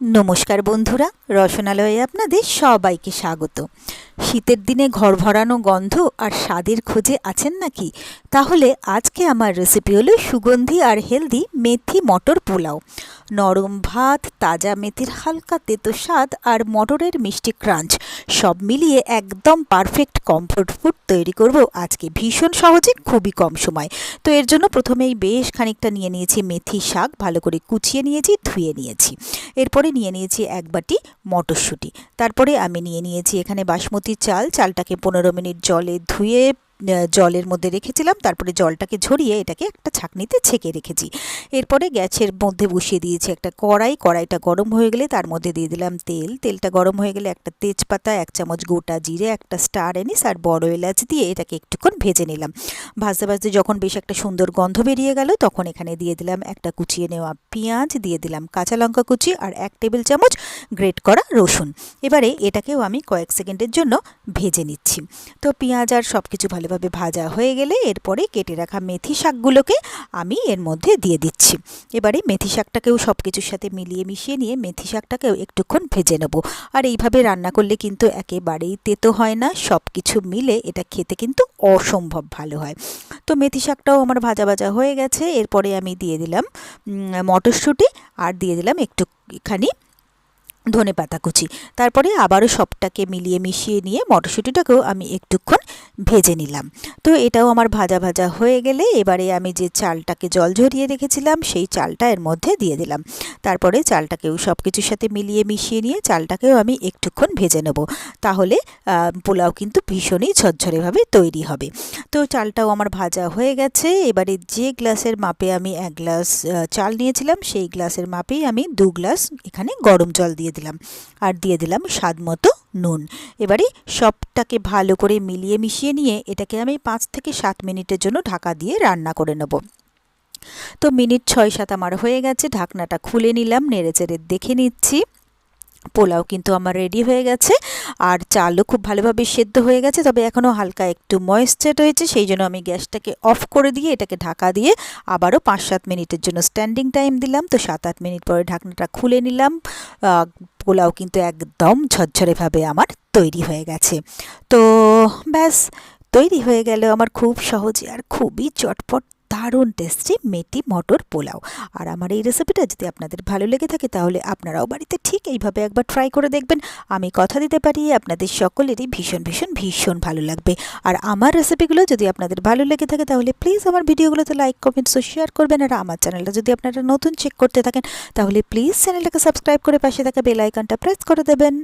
নমস্কার বন্ধুরা, রসনালয়ে আপনাদের সবাইকে স্বাগত। শীতের দিনে ঘর ভরানো গন্ধ আর স্বাদের খোঁজে আছেন নাকি? তাহলে আজকে আমার রেসিপি হলো সুগন্ধি আর হেলদি মেথি মটর পোলাও। নরম ভাত, তাজা মেথির হালকা তেতো স্বাদ আর মটরের মিষ্টি ক্রাঞ্চ সব মিলিয়ে একদম পারফেক্ট কমফোর্ট ফুড তৈরি করব আজকে ভীষণ সহজে, খুবই কম সময়। তো এর জন্য প্রথমেই বেশ খানিকটা নিয়ে নিয়েছি মেথি শাক, ভালো করে কুচিয়ে নিয়েছি, ধুয়ে নিয়েছি। এরপরে নিয়ে নিয়েছি এক বাটি মটরশুঁটি। তারপরে আমি নিয়ে নিয়েছি এখানে বাসমতি চাল। চালটাকে 15 মিনিট জলে ধুয়ে জলের মধ্যে রেখেছিলাম। তারপরে জলটাকে ঝরিয়ে এটাকে একটা ছাঁকনিতে ছেঁকে রেখেছি। এরপরে গ্যাসের মধ্যে বসিয়ে দিয়েছি একটা কড়াই। কড়াইটা গরম হয়ে গেলে তার মধ্যে দিয়ে দিলাম তেল। তেলটা গরম হয়ে গেলে একটা তেজপাতা, 1 চামচ গোটা জিরে, একটা স্টার এনিস আর বড় এলাচ দিয়ে এটাকে একটুক্ষণ ভেজে নিলাম। ভাজতে ভাজতে যখন বেশ একটা সুন্দর গন্ধ বেরিয়ে গেল, তখন এখানে দিয়ে দিলাম একটা কুচিয়ে নেওয়া পেঁয়াজ, দিয়ে দিলাম কাঁচা লঙ্কা কুচি আর 1 টেবিল চামচ গ্রেট করা রসুন। এবারে এটাকেও আমি কয়েক সেকেন্ডের জন্য ভেজে নিচ্ছি। তো পেঁয়াজ আর সব কিছু ভালোভাবে ভাজা হয়ে গেলে এরপরে কেটে রাখা মেথি শাকগুলোকে আমি এর মধ্যে দিয়ে দিচ্ছি। এবারে মেথি শাকটাকেও সব কিছুর সাথে মিলিয়ে মিশিয়ে নিয়ে মেথি শাকটাকেও একটুক্ষণ ভেজে নেব। আর এইভাবে রান্না করলে কিন্তু একেবারেই তেতো হয় না, সব কিছু মিলে এটা খেতে কিন্তু অসম্ভব ভালো হয়। তো মেথি শাকটাও আমার ভাজা ভাজা হয়ে গেছে। এরপরে আমি দিয়ে দিলাম মটরশুঁটি আর দিয়ে দিলাম একটুখানি ধনেপাতা কুচি। তারপরে আবারও সবটাকে মিলিয়ে মিশিয়ে নিয়ে মটরশুঁটিটাকেও আমি একটুক্ষণ ভেজে নিলাম। তো এটাও আমার ভাজা ভাজা হয়ে গেলে এবারে আমি যে চালটাকে জল ঝরিয়ে রেখেছিলাম সেই চালটা এর মধ্যে দিয়ে দিলাম। তারপরে চালটাকেও সব কিছুর সাথে মিলিয়ে মিশিয়ে নিয়ে চালটাকেও আমি একটুক্ষণ ভেজে নেব। তাহলে পোলাও কিন্তু ভীষণই ঝরঝরেভাবে তৈরি হবে। তো চালটাও আমার ভাজা হয়ে গেছে। এবারে যে গ্লাসের মাপে আমি 1 গ্লাস চাল নিয়েছিলাম সেই গ্লাসের মাপেই আমি 2 গ্লাস এখানে গরম জল দিয়ে দিলাম আর দিয়ে দিলাম স্বাদ মতো নুন। এবারে সবটাকে ভালো করে মিলিয়ে মিশিয়ে নিয়ে এটাকে আমি 5 থেকে 7 মিনিটের জন্য ঢাকা দিয়ে রান্না করে নেব। তো মিনিট 6-7 আমার হয়ে গেছে। ঢাকনাটা খুলে নিলাম, নেড়েচেড়ে দেখে নিচ্ছি। পোলাও কিন্তু আমার রেডি হয়ে গেছে আর চালও খুব ভালোভাবে সেদ্ধ হয়ে গেছে, তবে এখনও হালকা একটু ময়েশ্চার রয়েছে। সেই জন্য আমি গ্যাসটাকে অফ করে দিয়ে এটাকে ঢাকা দিয়ে আবারও 5-7 মিনিটের জন্য স্ট্যান্ডিং টাইম দিলাম। তো 7-8 মিনিট পরে ঢাকনাটা খুলে নিলাম। পোলাও কিন্তু একদম ঝরঝরেভাবে আমার তৈরি হয়ে গেছে। তো ব্যাস, তৈরি হয়ে গেল আমার খুব সহজে আর খুবই চটপট দারুণ টেস্টি মেথি মটর পোলাও। আর আমার এই রেসিপিটা যদি আপনাদের ভালো লেগে থাকে তাহলে আপনারাও বাড়িতে ঠিক এইভাবে একবার ট্রাই করে দেখবেন। আমি কথা দিতে পারি আপনাদের সকলেরই ভীষণ ভীষণ ভীষণ ভালো লাগবে। আর আমার রেসিপিগুলো যদি আপনাদের ভালো লেগে থাকে তাহলে প্লিজ আমার ভিডিওগুলোতে লাইক, কমেন্টস ও শেয়ার করবেন। আর আমার চ্যানেলটা যদি আপনারা নতুন চেক করতে থাকেন তাহলে প্লিজ চ্যানেলটাকে সাবস্ক্রাইব করে পাশে থাকা বেল আইকনটা প্রেস করে দেবেন।